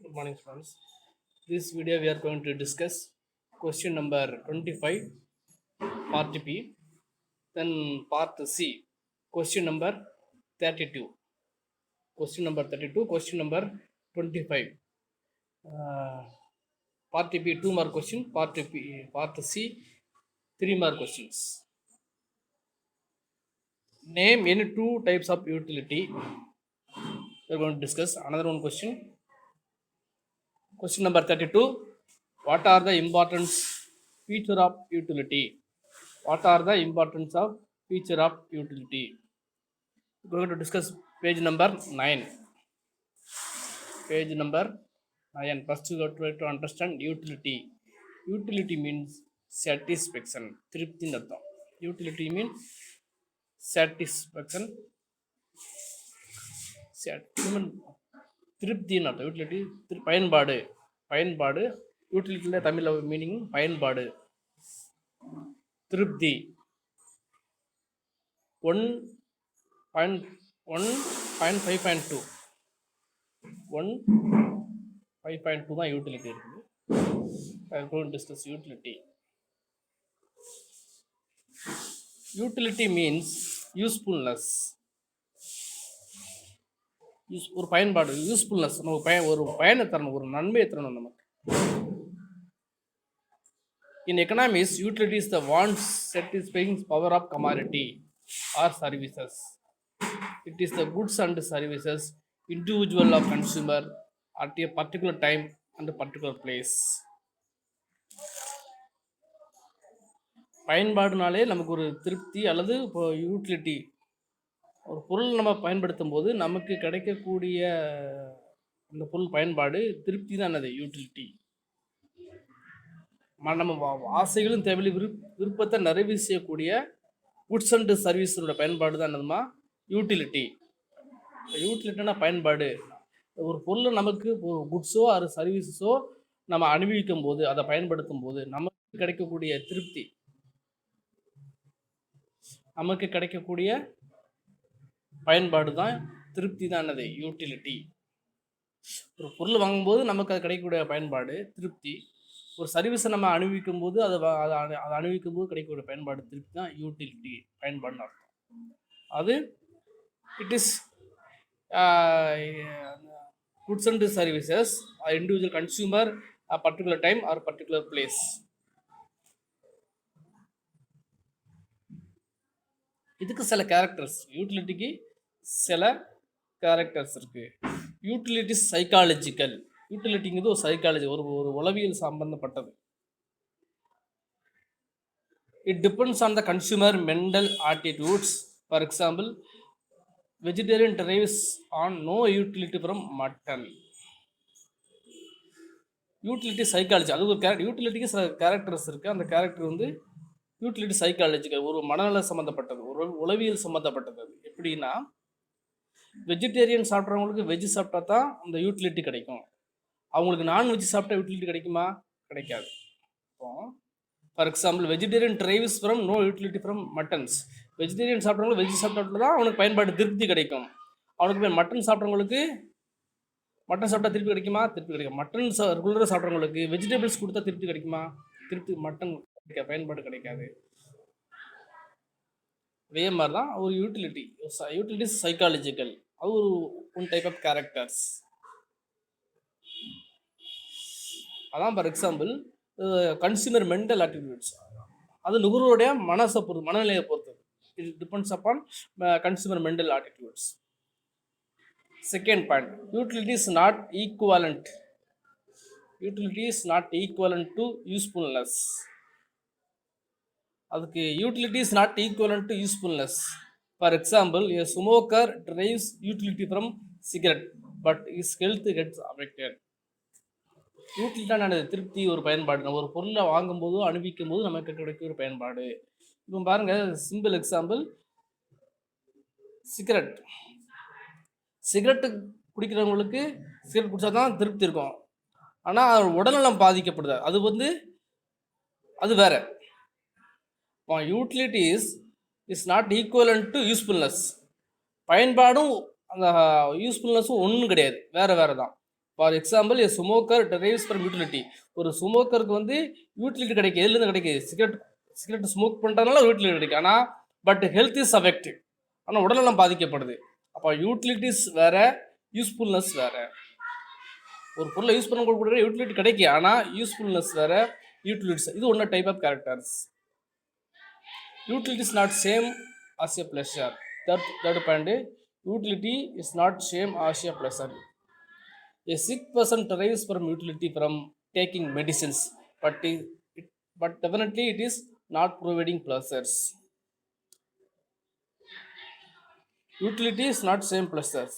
Good morning, friends. This video we are going to discuss question number 25, part B, then part C, question number 32. Question number 32, question number 25. Part B, 2 more question, part C, 3 more questions. Name any two types of utility. We are going to discuss another one question. Question number 32. What are the importance feature of utility? What are the importance of feature of utility? We're going to discuss page number 9. Page number 9. First you got to understand utility. Utility means satisfaction. Tripti nartham. Utility means satisfaction. திருப்தி அர்த்தம் utility பயன்பாடு பயன்பாடு யூட்டிலிட்டியில் தமிழில் meaning பயன்பாடு திருப்தி 1.5.2 1.5.2 தான் utility இருக்குது. I am going to discuss utility. Utility means usefulness. ஒரு பயன்பாடு யூஸ்ஃபுல்னஸ் நமக்கு ஒரு பயனை தரணும், ஒரு நன்மையை தரணும் நமக்கு. In economics, utility is the wants satisfying power of commodity or services. It is the goods and services individual of consumer at a particular time and a particular place. பயன்பாடுனாலே நமக்கு ஒரு திருப்தி அல்லது இப்போ யூட்டிலிட்டி, ஒரு பொருள் நம்ம பயன்படுத்தும் போது நமக்கு கிடைக்கக்கூடிய அந்த பொருள் பயன்பாடு திருப்தி தான் அது யூட்டிலிட்டி. நம்ம ஆசைகளும் தேவையில்லை விருப்பத்தை நிறைவு செய்யக்கூடிய குட்ஸ் அண்ட் சர்வீஸோட பயன்பாடு தான் என்னதுமா யூட்டிலிட்டி. யூட்டிலிட்டினா பயன்பாடு. ஒரு பொருளை நமக்கு குட்ஸோ அது சர்வீஸஸோ நம்ம அனுபவிக்கும் போது அதை பயன்படுத்தும் போது நமக்கு கிடைக்கக்கூடிய திருப்தி, நமக்கு கிடைக்கக்கூடிய பயன்பாடு தான் திருப்தி தான் என்னது யூட்டிலிட்டி. ஒரு பொருள் வாங்கும்போது நமக்கு அது கிடைக்கக்கூடிய பயன்பாடு திருப்தி. ஒரு சர்வீஸை நம்ம அனுபவிக்கும் போது அதை அனுபவிக்கும் போது கிடைக்கக்கூடிய பயன்பாடு திருப்தி தான் யூட்டிலிட்டி பயன்பாடுன்னு அர்த்தம். அது it is goods and services individual consumer particular time R particular place. இதுக்கு சில கேரக்டர்ஸ், யூட்டிலிட்டிக்கு சில கேரக்டர்ஸ் இருக்கு. Utility psychological. யூட்டிலிட்டிங்கிறது ஒரு சைக்காலஜி, ஒரு உளவியல் சம்பந்தப்பட்டது. It depends on the consumer mental attitudes. For example, vegetarian derives on no utility from mutton. Utility psychology, அது ஒரு கேரக்டர். யூட்டிலிட்டிக்கு சில கேரக்டர்ஸ் இருக்கு. அந்த கேரக்டர் வந்து யூட்டிலிட்டி சைக்காலஜிக்கல், ஒரு மனநல சம்மந்தப்பட்டது, ஒரு உளவியல் சம்மந்தப்பட்டது. அது எப்படின்னா, வெஜிடேரியன் சாப்பிட்றவங்களுக்கு வெஜ் சாப்பிட்டா தான் அந்த யூட்டிலிட்டி கிடைக்கும். அவங்களுக்கு நான்வெஜ் சாப்பிட்டா யூட்டிலிட்டி கிடைக்குமா? கிடைக்காது. இப்போ for example, vegetarian derives from no utility from muttons. வெஜிடேரியன் சாப்பிட்றவங்களுக்கு வெஜ் சாப்பிட்டா தான் அவனுக்கு பயன்பாடு திருப்தி கிடைக்கும். அவனுக்கு மட்டன் சாப்பிட்றவங்களுக்கு மட்டன் சாப்பிட்டா திருப்தி கிடைக்குமா? திருப்தி கிடைக்கும். மட்டன் ரெகுலராக சாப்பிட்றவங்களுக்கு வெஜிடபிள்ஸ் கொடுத்தா திருப்தி கிடைக்குமா? திருப்தி மட்டன் பயன்பாடு கிடைக்காது. அதே மாதிரி தான் ஒரு யூட்டிலிட்டி. யூட்டிலிட்டி சைக்காலஜிக்கல், அது ஒரு ஒன் டைப் ஆஃப் கேரக்டர்ஸ். அதான் for example consumer mental attitudes, அது நுகர்வோருடைய மனநிலையை பொறுத்தது. It depends upon consumer mental attitudes. Second point, utility is not equivalent. Utility is not equivalent to usefulness. அதுக்கு utility is not equivalent to usefulness. For example, a smoker derives utility from cigarette but his health gets affected. யூட்டிலிட்டான திருப்தி ஒரு பயன்பாடு. நம்ம ஒரு பொருளை வாங்கும்போது அனுபவிக்கும் போது நமக்கு கிடைக்கிற ஒரு பயன்பாடு. இப்போ பாருங்க, சிம்பிள் எக்ஸாம்பிள், சிகரெட். சிகரெட்டு குடிக்கிறவங்களுக்கு சிகரெட் குடிச்சா தான் திருப்தி இருக்கும். ஆனால் உடல்நலம் பாதிக்கப்படுது. அது வந்து அது வேற. Utility is not equivalent to usefulness. பயன்பாடும் அந்த யூஸ்ஃபுல்னஸும் ஒன்றும் கிடையாது, வேறு வேறு தான். For example a smoker derives from utility. ஒரு ஸ்மோக்கருக்கு வந்து யூட்டிலிட்டி கிடைக்கும். எதுலேருந்து கிடைக்குது? சிகரெட் ஸ்மோக் பண்ணுறதுனால யூட்டிலிட்டி கிடைக்கும். ஆனால் பட் ஹெல்த் இஸ் அஃபெக்டிவ். ஆனால் உடல்நலம் பாதிக்கப்படுது. அப்போ யூட்டிலிட்டிஸ் வேற, யூஸ்ஃபுல்னஸ் வேற. ஒரு பொருளை யூஸ் பண்ண கூட யூட்டிலிட்டி கிடைக்கும், ஆனால் யூஸ்ஃபுல்னஸ் வேற, யூட்டிலிட்டிஸ் இது ஒன்று type of characters. Utility is not same as a pleasure. Third point, utility is not same as a pleasure. A sick person derives from utility from taking medicines, but definitely it is not providing pleasures. Utility is not same pleasures.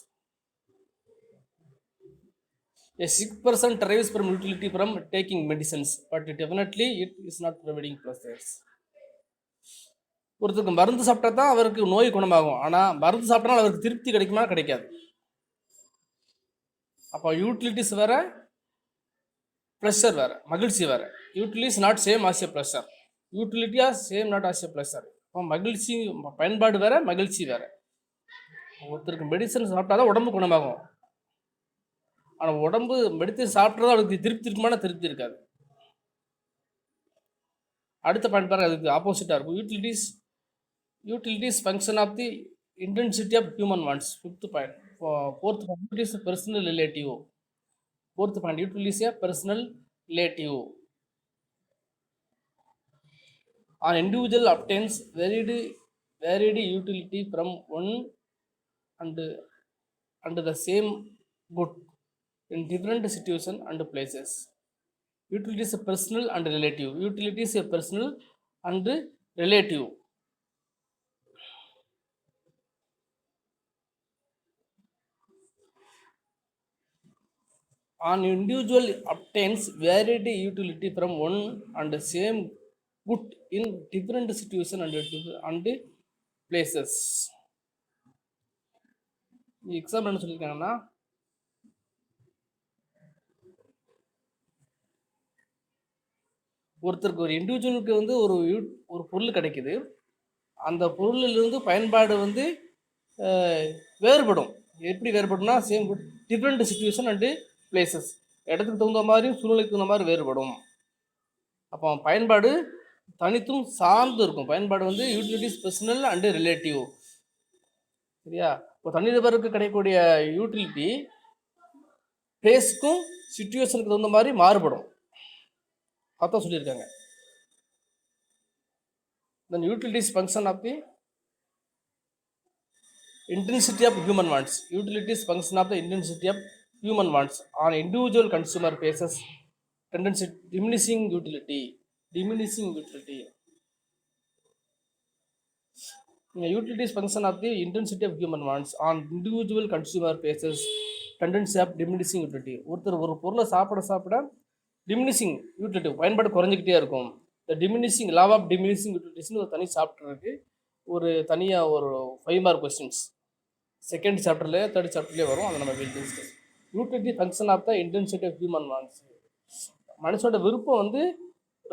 A sick person derives from utility from taking medicines, but definitely it is not providing pleasures. ஒருத்தருக்கு மருந்து சாப்பிட்டா தான் அவருக்கு நோய் குணமாகும். ஆனால் மருந்து சாப்பிட்டனால அவருக்கு திருப்தி கிடைக்குமா? கிடைக்காது. அப்போ யூட்டிலிட்டிஸ் வேற, ப்ளஷர் வேற, மகிழ்ச்சி வேற. Utility is not same as a pleasure. யூட்டிலிட்டியா same not as a pleasure. அப்போ மகிழ்ச்சி பயன்பாடு வேற, மகிழ்ச்சி வேற. ஒருத்தருக்கு மெடிசன் சாப்பிட்டா தான் உடம்பு குணமாகும். ஆனால் உடம்பு மெடிசன் சாப்பிட்றதா அவருக்கு திருப்தி இருக்குமான? திருப்தி இருக்காது. அடுத்த பாயிண்ட் பாருங்க, அதுக்கு ஆப்போசிட்டாக இருக்கும். Utilities function of the intensity of human wants. Fifth point. Fourth point, it is a personal relative. Fourth point, utility is a personal relative. An individual obtains varied utility from one and the same good in different situations and places. Utility is a personal and relative. Utility is a personal and relative. An individual obtains varied utility from one and the same good in different situations and places. Example என்ன சொல்லியிருக்காங்கன்னா, ஒருத்தருக்கு ஒரு இண்டிவிஜுவலுக்கு வந்து ஒரு பொருள் கிடைக்குது. அந்த பொருளிலிருந்து பயன்பாடு வந்து வேறுபடும். எப்படி வேறுபடும்னா, same good different situation and places. இடத்துக்கு தகுந்த மாதிரி, சூழ்நிலைக்கு தகுந்த மாதிரி வேறுபடும். அப்போ பயன்பாடு தனித்தும் சார்ந்து இருக்கும். பயன்பாடு வந்து யூட்டிலிட்டிஸ் பர்சனல் அண்டு ரிலேட்டிவ். சரியா? இப்போ தனிநபருக்கு கிடைக்கக்கூடிய யூட்டிலிட்டி பிளேஸ்க்கும் சிச்சுவேஷனுக்கு தகுந்த மாதிரி மாறுபடும். அதான் சொல்லியிருக்காங்க. Then utilities function of the intensity of human wants. Utilities function of the intensity of human wants. On individual consumer faces tendency diminishing utility. Utilities function of the intensity of human wants. On individual consumer faces tendency of diminishing utility. ஒருத்தர் ஒரு பொருளை சாப்பிட diminishing utility பயன்பாடு குறைஞ்சிக்கிட்டே இருக்கும். இந்த diminishing law of diminishing யூட்டிலிட்டிஸ்னு ஒரு தனி சாப்டர் இருக்குது. ஒரு தனியாக ஒரு 5 மார்க் கொஸ்டின்ஸ் செகண்ட் சாப்டர்லேயே தேர்ட் சாப்டர்லேயே வரும். அதை நம்ம discuss. Utility function of the intensity of human wants. மனுஷனோட விருப்பம் வந்து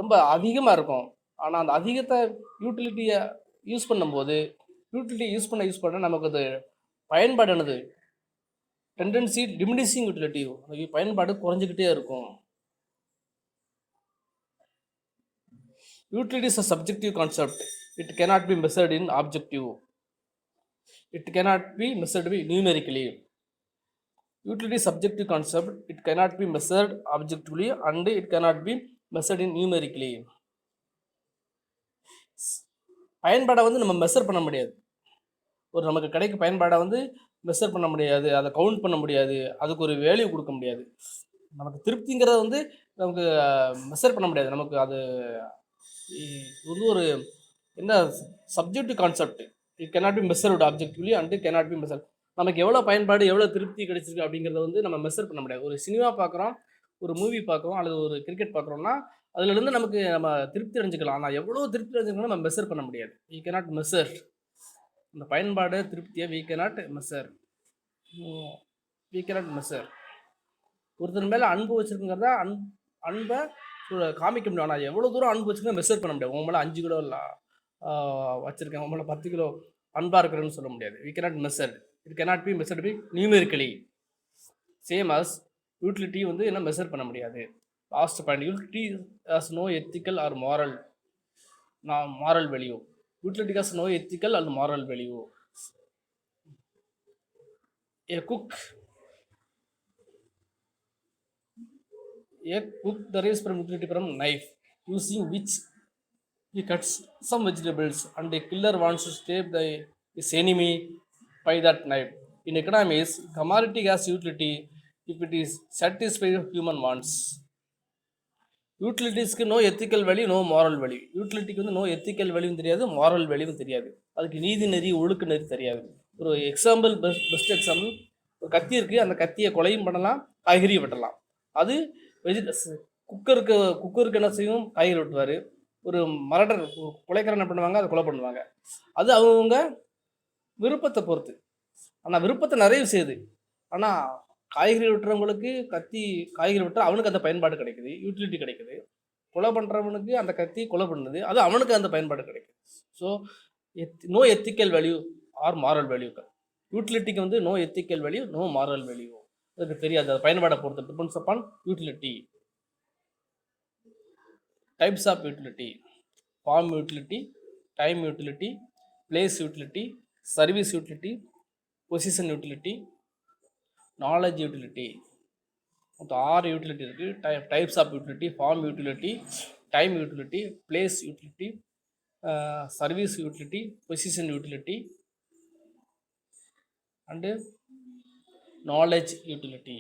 ரொம்ப அதிகமாக இருக்கும். ஆனால் அந்த அதிகத்தை யூட்டிலிட்டியை யூஸ் பண்ணும்போது யூஸ் பண்ண நமக்கு அது பயன்பாடு என்னது? டெண்டன்சி டிமினிஷிங் யூட்டிலிட்டி, பயன்பாடு குறைஞ்சிக்கிட்டே இருக்கும். Utility is a subjective concept. It cannot be measured in objective. It cannot be measured numerically. Utility is subjective concept. It cannot be measured objectively and it cannot be measured in numerically. பயன்பாடை வந்து நம்ம measure பண்ண முடியாது. ஒரு நமக்கு கிடைக்க பயன்பாடை வந்து measure பண்ண முடியாது, அதை கவுண்ட் பண்ண முடியாது, அதுக்கு ஒரு வேல்யூ கொடுக்க முடியாது. நமக்கு திருப்திங்கிறத வந்து நமக்கு மெஷர் பண்ண முடியாது. நமக்கு அது வந்து ஒரு என்ன subjective concept. It cannot be measured objectively and cannot be measure. நமக்கு எவ்வளோ பயன்பாடு, எவ்வளோ திருப்தி கிடைச்சிருக்கு அப்படிங்கிறத வந்து நம்ம மெஷர் பண்ண முடியாது. ஒரு சினிமா பார்க்குறோம், ஒரு மூவி பார்க்குறோம், அல்லது ஒரு கிரிக்கெட் பார்க்குறோம்னா அதுலேருந்து நமக்கு நம்ம திருப்தி அடைஞ்சிக்கலாம். ஆனால் எவ்வளோ திருப்தி அடைஞ்சிக்கணும் நம்ம மெஷர் பண்ண முடியாது. வி கேனாட் மெஷர் இந்த பயன்பாடு திருப்தியை. We cannot measure. ஒருத்தர் மேலே அன்பு வச்சுருக்குங்கிறத அன்பை காமிக்க முடியும். ஆனால் எவ்வளோ தூரம் அன்பு வச்சுருக்கேன் மெஷர் பண்ண முடியாது. உன் மேலே 5 கிலோ வச்சுருக்கேன், உன் மேலே 10 கிலோ அன்பாக இருக்கிறேன்னு சொல்ல முடியாது. We cannot measure. It cannot be measured be numerically. Same as utility வந்து என்ன மெஷர் பண்ண முடியாது. Last point, utility has no ethical or moral value. Utility has no ethical and moral value. A cook derives from utility from knife, using which he cuts some vegetables, and a killer wants to stab his enemy by that knife. In economics, commodity has utility if it is satisfied human wants. யூட்டிலிட்டிஸ்க்கு no ethical value, no moral value. யூட்டிலிட்டிக்கு வந்து no ethical வேல்யூவும் தெரியாது, moral வேல்யூவும் தெரியாது. அதுக்கு நீதி நெறி, ஒழுக்க நெறி தெரியாது. ஒரு எக்ஸாம்பிள், பெஸ்ட் எக்ஸாம்பிள், ஒரு கத்தி இருக்குது, அந்த கத்தியை கொலையும் பண்ணலாம், காய்கறி வெட்டலாம். அது குக்கருக்கு என்ன செய்யும், காய்கறி வெட்டுவார். ஒரு மரடர், கொலைக்காரன் என்ன பண்ணுவாங்க, அதை கொலை பண்ணுவாங்க. அது அவங்க விருப்பத்தை பொறுத்து. ஆனால் விருப்பத்தை நிறைய செய்யுது. ஆனால் காய்கறி வெட்டுறவங்களுக்கு காய்கறி வெட்டுற அவனுக்கு அந்த பயன்பாடு கிடைக்குது, யூட்டிலிட்டி கிடைக்குது. கொலை பண்ணுறவனுக்கு அந்த கத்தி கொலை பண்ணுது, அது அவனுக்கு அந்த பயன்பாடு கிடைக்குது. So no ethical value or moral value. யூட்டிலிட்டிக்கு வந்து no ethical value, no moral value. அதுக்கு தெரியாது, அது பயன்பாடை பொறுத்து. Depends upon utility. Types of utility: form utility, time utility, place utility, service utility, position utility, knowledge utility. மொத்தம் 6 utility இருக்குது. Types of utility: form utility, time utility, place utility, service utility, position utility and knowledge utility.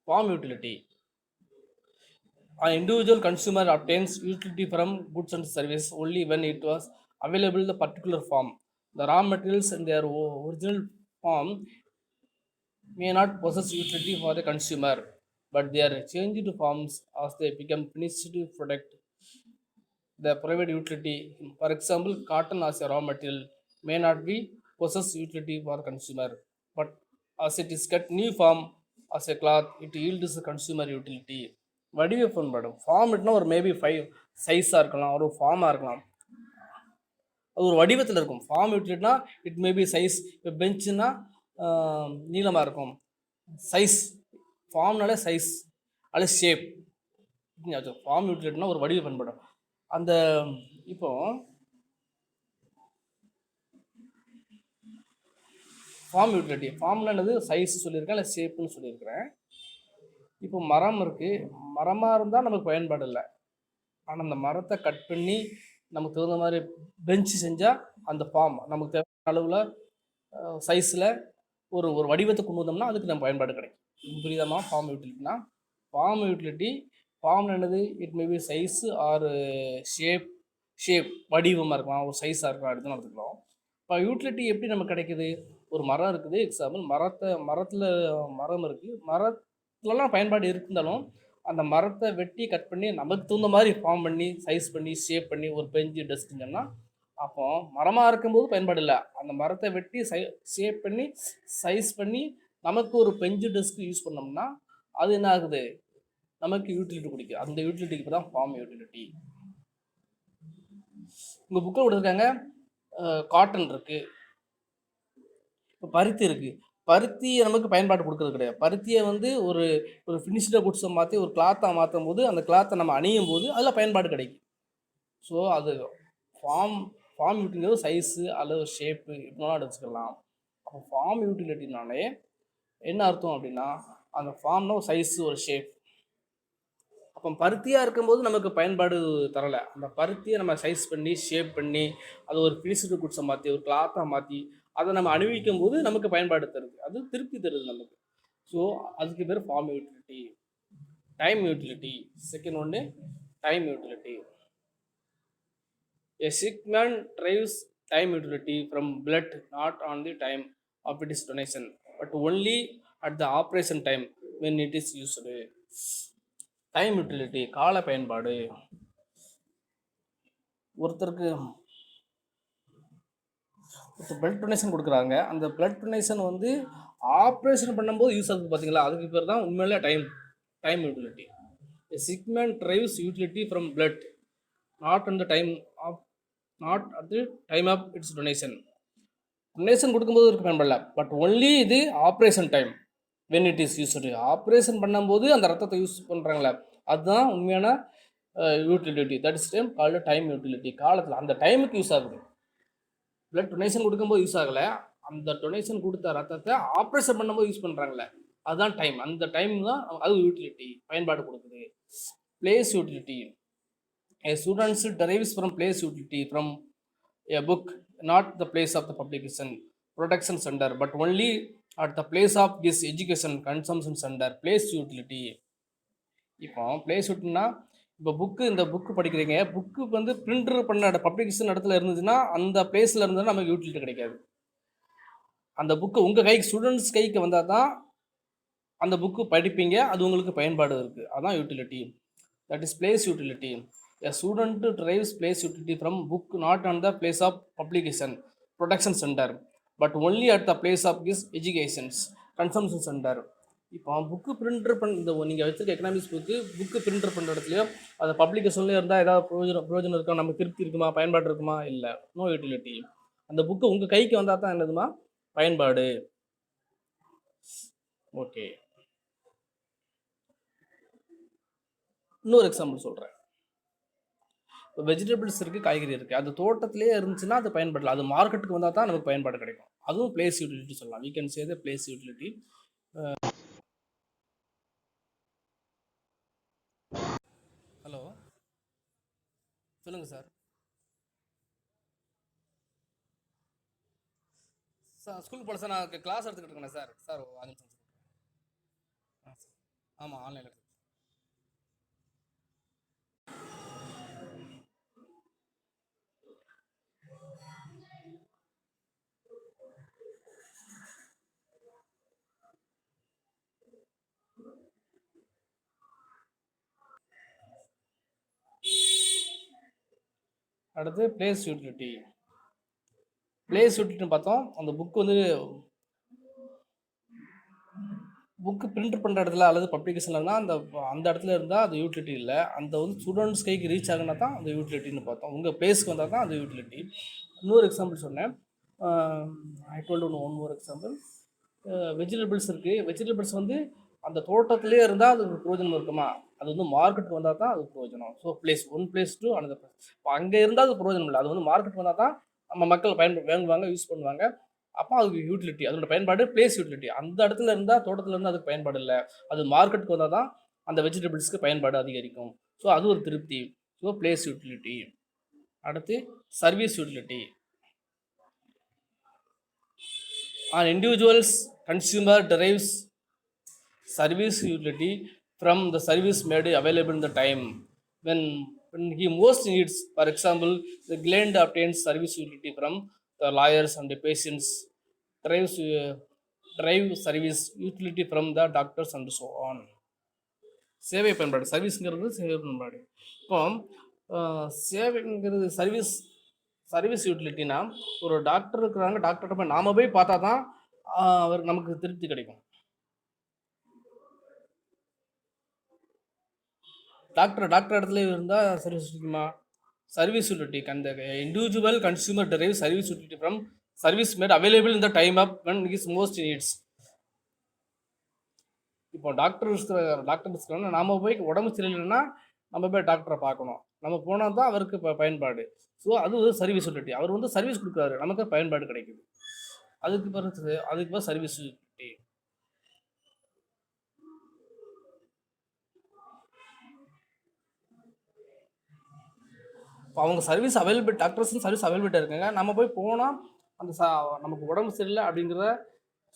Farm utility: an individual consumer obtains utility from goods and service only when it was available in the particular form. The raw materials in their original form may not possess utility for the consumer, but they are changed forms as they become finished product. The private utility, for example, cotton as a raw material may not be possess utility for consumer, but as it is cut new form as a cloth, it yields consumer utility. வடிவ பண்பாடு. ஃபார்ம்னா ஒரு maybe 5 சைஸாக இருக்கலாம், ஒரு ஃபார்மாக இருக்கலாம், அது ஒரு வடிவத்தில் இருக்கும். ஃபார்ம் யூட்டிலிட்டினா இட் மேபி சைஸ். இப்போ பெஞ்சுன்னா நீளமாக இருக்கும், சைஸ். ஃபார்ம்னாலே சைஸ் அல்லது ஷேப். ஃபார்ம் யூட்டிலிட்டினா ஒரு வடிவ பண்பாடு. அந்த இப்போ ஃபார்ம் யூட்டிலிட்டி, ஃபார்ம்னா என்னது, சைஸ் சொல்லியிருக்கேன், இல்லை ஷேப்புன்னு சொல்லியிருக்கிறேன். இப்போ மரம் இருக்குது, மரமாக இருந்தால் நமக்கு பயன்பாடு இல்லை. ஆனால் அந்த மரத்தை கட் பண்ணி நமக்கு தகுந்த மாதிரி பெஞ்சு செஞ்சால் அந்த ஃபார்ம் நமக்கு தேவையான அளவில் சைஸில் ஒரு வடிவத்தை கொண்டு வந்தோம்னா அதுக்கு நம்ம பயன்பாடு கிடைக்கும். புரியுதாமா? ஃபார்ம் யூட்டிலிட்டினா, ஃபார்ம் யூட்டிலிட்டி, ஃபார்ம் என்னது, it maybe size or shape, வடிவமாக இருக்கலாம், ஒரு சைஸாக இருக்கலாம், எடுத்துன்னு எடுத்துக்கலாம். இப்போ யூட்டிலிட்டி எப்படி நமக்கு கிடைக்குது? ஒரு மரம் இருக்குது, எக்ஸாம்பிள், மரம் இருக்குது, மரத்துலலாம் பயன்பாடு இருந்தாலும் அந்த மரத்தை வெட்டி கட் பண்ணி நமக்கு தகுந்த மாதிரி ஃபார்ம் பண்ணி சைஸ் பண்ணி ஷேப் பண்ணி ஒரு பெஞ்சு டெஸ்க்குங்கன்னா, அப்போ மரமாக இருக்கும்போது பயன்பாடு இல்லை. அந்த மரத்தை வெட்டி ஷேப் பண்ணி சைஸ் பண்ணி நமக்கு ஒரு பெஞ்சு டெஸ்க்கு யூஸ் பண்ணோம்னா அது என்ன ஆகுது, நமக்கு யூட்டிலிட்டி கொடுக்குது. அந்த யூட்டிலிட்டிக்கு தான் ஃபார்ம் யூட்டிலிட்டி. உங்கள் புக்கில் கொடுத்துருக்காங்க, காட்டன் இருக்குது, இப்போ பருத்தி இருக்குது. பருத்தியை நமக்கு பயன்பாடு கொடுக்குறது கிடையாது. பருத்தியை வந்து ஒரு ஃபினிஷ்டு குட்ஸை மாற்றி ஒரு கிளாத்தாக மாற்றும் போது அந்த கிளாத்தை நம்ம அணியும் போது அதில் பயன்பாடு கிடைக்கும். ஸோ அது ஃபார்ம் யூட்டிலிட்டி சைஸு அளவு ஷேப்பு இப்படிலாம் எடுத்துக்கலாம். அப்போ ஃபார்ம் யூட்டிலிட்டினாலே என்ன அர்த்தம் அப்படின்னா, அந்த ஃபார்ம்னா ஒரு சைஸு ஒரு ஷேப். அப்போ பருத்தியாக இருக்கும்போது நமக்கு பயன்பாடு தரலை. அந்த பருத்தியை நம்ம சைஸ் பண்ணி ஷேப் பண்ணி அதை ஒரு ஃபினிஷ்டு குட்ஸை மாற்றி ஒரு கிளாத்தாக மாற்றி அதை நம்ம அணிவிக்கும் போது நமக்கு பயன்பாடு தருது, அது திருப்பி தருது நமக்கு. ஸோ அதுக்கு பேர் form utility. Time utility, second ஒன்று time utility. A sick man derives time utility from blood not on the time of its donation, but only at the operation time when it is used. Time utility, கால பயன்பாடு. ஒருத்தருக்கு blood donation கொடுக்குறாங்க, அந்த blood donation வந்து operation பண்ணும்போது use ஆகுது பார்த்தீங்களா, அதுக்கு பேர் தான் உண்மையிலே time utility. A sick man derives utility from blood not at the time of its donation, donation கொடுக்கும்போது இருக்கு பயன்படல. பட் ஒன்லி இது operation time when it is used. Operation பண்ணும்போது அந்த ரத்தத்தை யூஸ் பண்ணுறாங்களே, அதுதான் உண்மையான utility. That is time called time utility. காலத்தில் அந்த டைமுக்கு யூஸ் ஆகுது. பிளட் டொனேஷன் கொடுக்கும்போது யூஸ் ஆகலை, அந்த டொனேஷன் கொடுத்த ரத்தத்தை ஆப்ரேஷன் பண்ணும்போது யூஸ் பண்ணுறாங்களே, அதுதான் டைம். அந்த டைம் தான் அது யூட்டிலிட்டி, பயன்பாடு கொடுக்குது. Place utility. A student derives from place utility from a book, not the place of the publication protection center, but only at the place of his education consumption center. Place utility. இப்போ place யூட்டிலிட்டினா, இப்போ இந்த book படிக்கிறீங்க, book வந்து printer பண்ண publication இடத்துல இருந்துச்சுன்னா அந்த பிளேஸில் இருந்தால் நமக்கு யூட்டிலிட்டி கிடைக்காது. அந்த புக்கு உங்கள் கைக்கு, ஸ்டூடெண்ட்ஸ் கைக்கு வந்தால் தான் அந்த புக்கு படிப்பீங்க, அது உங்களுக்கு பயன்பாடு இருக்குது. அதுதான் utility. That is place utility. A student derives place utility from book not on the place of publication protection center, but only at the place of his education's consumption center. இப்போ book printer இந்த நீங்கள் வச்சுருக்க economics book printer பண்ணுற இடத்துலையோ அதை பப்ளிகேஷன்லேயே இருந்தால் ஏதாவது பிரயோஜனம் இருக்கா, நமக்கு திருப்தி இருக்குமா, பயன்பாடு இருக்குமா? இல்லை, நோ யூட்டிலிட்டி. அந்த புக்கு உங்கள் கைக்கு வந்தால் தான் என்னதுமா பயன்பாடு. ஓகே, இன்னொரு எக்ஸாம்பிள் சொல்கிறேன். இப்போ வெஜிடபிள்ஸ் இருக்குது, காய்கறி இருக்குது, அது தோட்டத்திலே இருந்துச்சுன்னா அது பயன்படலாம். அது மார்க்கெட்டுக்கு வந்தால் தான் நமக்கு பயன்பாடு கிடைக்கும். அதுவும் பிளேஸ் யூட்டிலிட்டி சொல்லலாம். we can say the place utility. Hello, சொல்லுங்கள் சார். சார் ஸ்கூலுக்கு போல சார், நான் கிளாஸ் எடுத்துக்கிட்டு இருக்கேன் சார். சார் 5 நிமிஷம் சார். ஆமாம், ஆன்லைனில். அடுத்து பிளேஸ் யூட்டிலிட்டி. பிளேஸ் யூட்டிலிட்டின்னு பார்த்தோம். அந்த புக்கு பிரிண்ட் பண்ணுற இடத்துல அல்லது பப்ளிகேஷனில் இருந்தால் அந்த இடத்துல இருந்தால் அது யூட்டிலிட்டி இல்லை. அந்த ஸ்டூடெண்ட்ஸ் கைக்கு ரீச் ஆகினா தான் அந்த யூட்டிலிட்டின்னு பார்த்தோம். உங்கள் பிளேஸ்க்கு வந்தால் தான் அது யூட்டிலிட்டி. இன்னொரு எக்ஸாம்பிள் சொன்னேன். I told one more example. Vegetables இருக்குது. வெஜிடபிள்ஸ் அந்த தோட்டத்திலே இருந்தால் அது பிரயோஜனம் இருக்குமா? அது மார்க்கெட்டுக்கு வந்தால் தான் அது பிரயோஜனம். So place to another place. இப்போ அங்கே இருந்தால் அது பிரயோஜனம் இல்லை, அது மார்க்கெட்டுக்கு வந்தால் தான் நம்ம மக்கள் வாங்குவாங்க, யூஸ் பண்ணுவாங்க. அப்போ அதுக்கு யூட்டிலிட்டி, அதோட பயன்பாடு பிளேஸ் யூட்டிலிட்டி. அந்த இடத்துல இருந்தால், தோட்டத்தில் இருந்தால் அதுக்கு பயன்பாடு இல்லை, அது மார்க்கெட்டுக்கு வந்தால் தான் அந்த வெஜிடபிள்ஸ்க்கு பயன்பாடு அதிகரிக்கும். ஸோ அது ஒரு திருப்தி. So place utility. அடுத்து service utility. An individual's consumer derives service utility from the service made available in the time when he most needs. For example, the client obtains service utility from the lawyers and the patients, drive service utility from the doctors and so on. சேவை பயன்பாடு. சர்வீஸுங்கிறது சேவை பயன்பாடு. இப்போ சேவைங்கிறது service யூட்டிலிட்டினா, ஒரு doctor இருக்கிறாங்க, டாக்டர்கிட்ட போய் நாம போய் பார்த்தா தான் அவர் நமக்கு திருப்தி கிடைக்கும். டாக்டர் இடத்துல இருந்தால் சர்வீஸ் யூட்டிலிட்டிமா? Service utility. அந்த individual consumer derive service utility from service made available in the time of when he is most needs. இப்போ டாக்டர் இருக்கிறாங்கன்னா நாம போய் உடம்பு சரியில்லைன்னா நம்ம போய் டாக்டரை பார்க்கணும், நம்ம போனால் தான் அவருக்கு பயன்பாடு. ஸோ அது சர்வீஸ் யூட்டிலிட்டி. அவர் சர்வீஸ் கொடுக்குறாரு, நமக்கு பயன்பாடு கிடைக்குது. அதுக்கு பிறகு சர்வீஸ் யூட்டிலிட்டி. இப்போ அவங்க சர்வீஸ் அவைலபிள், டாக்டர்ஸும் சர்வீஸ் அவைலபிலிட்டி இருக்காங்க, நம்ம போய் போனால் அந்த நமக்கு உடம்பு சரியில்லை அப்படிங்கிறத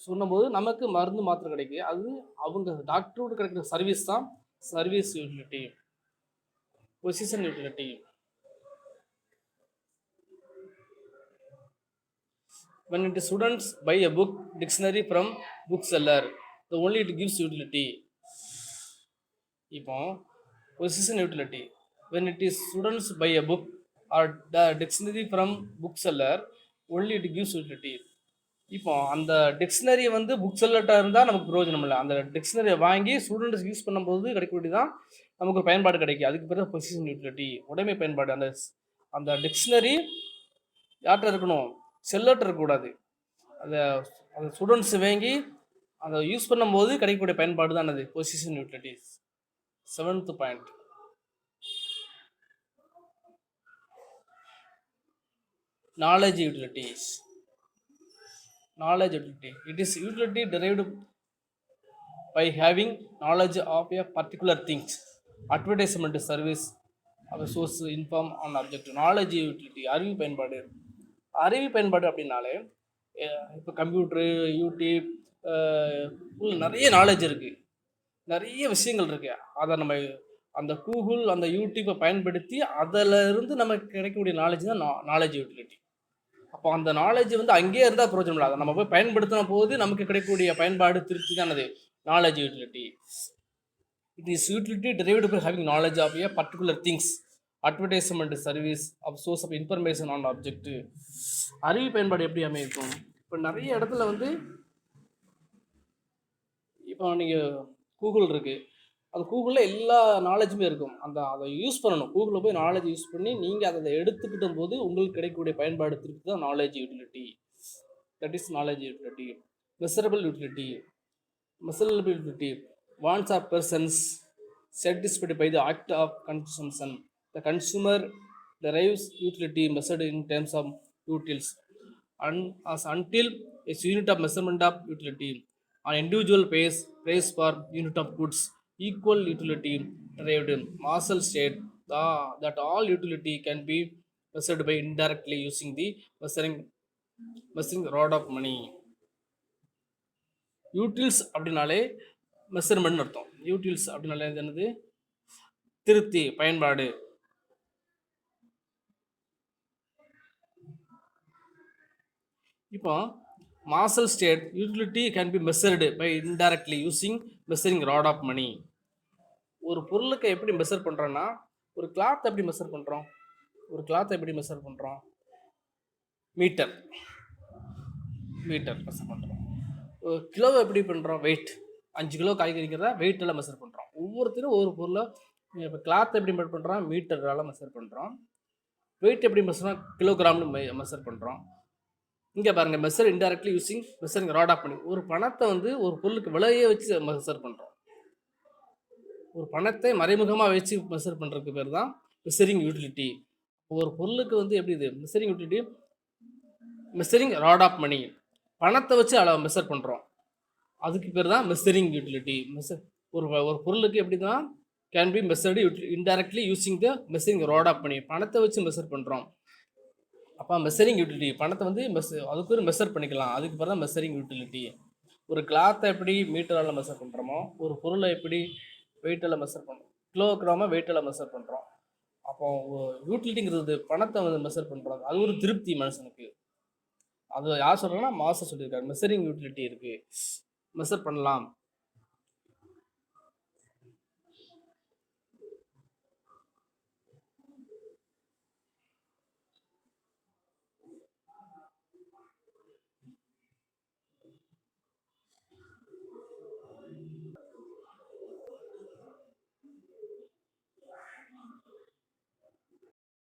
சொன்னபோது நமக்கு மருந்து மாத்திரை கிடைக்குது. அது அவங்க டாக்டரோடு கிடைக்கிற சர்வீஸ் தான் service utility. Position utility. When it is students buy a book dictionary from bookseller, the only it gives utility. இப்போ position utility. When it is students buy a book or the dictionary from bookseller, only it gives utility. இப்போ அந்த dictionary book செல்லர்கிட்ட இருந்தால் நமக்கு பிரயோஜனம் இல்லை. அந்த டிக்ஷனரியை வாங்கி students use பண்ணும்போது கிடைக்கக்கூடிய தான் நமக்கு ஒரு பயன்பாடு கிடைக்கும். அதுக்கு பிறகு பொசிஷன் யூட்டிலிட்டி, உடைமை பயன்பாடு. அந்த டிக்ஷனரி யார்கிட்ட இருக்கணும்? செல்லர்கிட்ட இருக்கக்கூடாது. அதை அந்த ஸ்டூடெண்ட்ஸ் வாங்கி அதை யூஸ் பண்ணும்போது கிடைக்கக்கூடிய பயன்பாடு தான் அது position utilities. 7th point, knowledge utilities. Knowledge utility. It is utility derived by having knowledge of a particular things. Advertisement service of a source inform on objective. Knowledge utility. அறிவு பயன்பாடு. அறிவு பயன்பாடு அப்படின்னாலே இப்போ கம்ப்யூட்ரு, யூடியூப், நிறைய knowledge இருக்குது, நிறைய விஷயங்கள் இருக்குது. அதை நம்ம அந்த கூகுள், அந்த யூடியூப்பை பயன்படுத்தி அதில் இருந்து நமக்கு கிடைக்கக்கூடிய நாலேஜ் தான் நாலேஜ் யூட்டிலிட்டி. அப்போ அந்த நாலேஜ் வந்து அங்கேயே இருந்தால் பிரயோஜனம் இல்லை. அதை நம்ம போய் பயன்படுத்தின போது நமக்கு கிடைக்கக்கூடிய பயன்பாடு திருப்தி தான் அது knowledge utility. It is utility derived by having knowledge of a particular things. Advertisement service of source of information on object. அறிவு பயன்பாடு எப்படி அமைக்கும்? இப்போ நிறைய இடத்துல வந்து இப்போ நீங்கள் கூகுள் இருக்குது, அந்த கூகுளில் எல்லா நாலேஜுமே இருக்கும். அதை யூஸ் பண்ணணும். கூகுளில் போய் நாலேஜ் யூஸ் பண்ணி நீங்கள் அதை எடுத்துக்கிட்ட போது உங்களுக்கு கிடைக்கக்கூடிய பயன்பாடு திருப்பி தான் knowledge utility. That is knowledge utility. Measurable utility. Measurable utility. Wants of persons satisfied by the act of consumption. The consumer derives utility measured in terms of utils until a unit of measurement of utility. An individual pays price for unit of goods. Equal utility derived. Marshall said that all utility can be measured by indirectly using the measuring rod of money. Utils அப்படின்னாலே measurement அர்த்தம். Utils அப்படின்னாலே என்னது? திருப்தி, பயன்பாடு. இப்போ Marshall state utility can be measured by indirectly using measuring rod of money. ஒரு பொருளுக்கு எப்படி மெஷர் பண்ணுறோன்னா, ஒரு கிளாத் எப்படி மெஷர் பண்ணுறோம்? மீட்டர் மெஷர் பண்ணுறோம். ஒரு கிலோவை எப்படி பண்ணுறோம்? வெயிட். 5 கிலோ காய்கறிக்கிறத வெயிட்டெல்லாம் மெஷர் பண்ணுறோம். ஒவ்வொருத்தரும் ஒவ்வொரு பொருளை, இப்போ கிளாத் எப்படி மெஷர் பண்ணுறோம்? மீட்டரால் மெஷர் பண்ணுறோம். வெயிட் எப்படி மெஷர்? கிலோகிராம்னு மெஷர் பண்ணுறோம். இங்கே பாருங்கள், measure indirectly using measuring rod of money. ஒரு பணத்தை வந்து ஒரு பொருளுக்கு விலையை வச்சு மெஷர் பண்ணுறோம். ஒரு பணத்தை மறைமுகமாக வச்சு மெஷர் பண்ணுறதுக்கு பேர் தான் மெஷரிங் யூட்டிலிட்டி. ஒரு பொருளுக்கு வந்து எப்படி இது measuring utility? Measuring rod of money. பணத்தை வச்சு மெஷர் பண்ணுறோம், அதுக்கு பேர் தான் மெஷரிங் யூட்டிலிட்டி. ஒரு பொருளுக்கு எப்படி தான் can be measured indirectly using the measuring rod of money. பணத்தை வச்சு மெஷர் பண்ணுறோம். அப்போ மெஷரிங் யூட்டிலிட்டி, பணத்தை வந்து அதுக்கு ஒரு மெஷர் பண்ணிக்கலாம், அதுக்கு பேர் தான் மெஷரிங் யூட்டிலிட்டி. ஒரு கிளாத்தை எப்படி மீட்டரால் மெஷர் பண்ணுறோமோ, ஒரு பொருளை எப்படி வெயிட்டால் மெஷர் பண்ணுறோம், கிலோகிராமை வெயிட்டால் மெஷர் பண்ணுறோம். அப்போ யூட்டிலிட்டிங்கிறது பணத்தை வந்து மெஷர் பண்ணுறோம். அது ஒரு திருப்தி மனுஷனுக்கு. அது யார் சொல்கிறாங்கன்னா மாஸ்டர் சொல்லியிருக்காரு, மெஷரிங் யூட்டிலிட்டி இருக்குது, மெஷர் பண்ணலாம்.